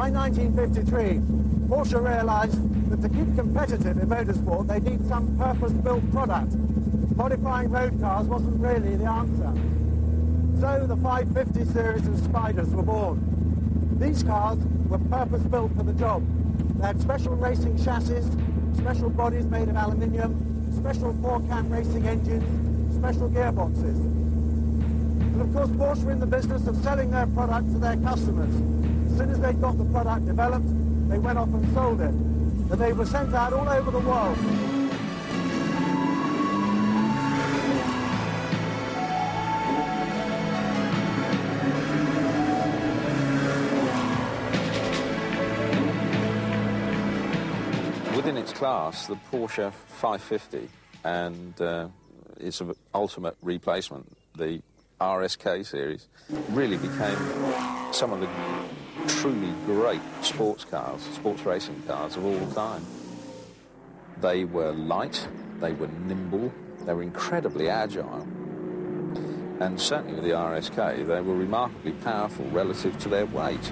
By 1953, Porsche realized that to keep competitive in motorsport, they need some purpose-built product. Modifying road cars wasn't really the answer. So the 550 series of Spyders were born. These cars were purpose-built for the job. They had special racing chassis, special bodies made of aluminium, special four-cam racing engines, special gearboxes. And of course, Porsche were in the business of selling their product to their customers. As soon as they got the product developed, they went off and sold it. And they were sent out all over the world. Within its class, the Porsche 550 and its ultimate replacement, the RSK series, really became some of the truly great sports racing cars of all time. They were light, they were nimble, they were incredibly agile, and certainly with the RSK, they were remarkably powerful relative to their weight.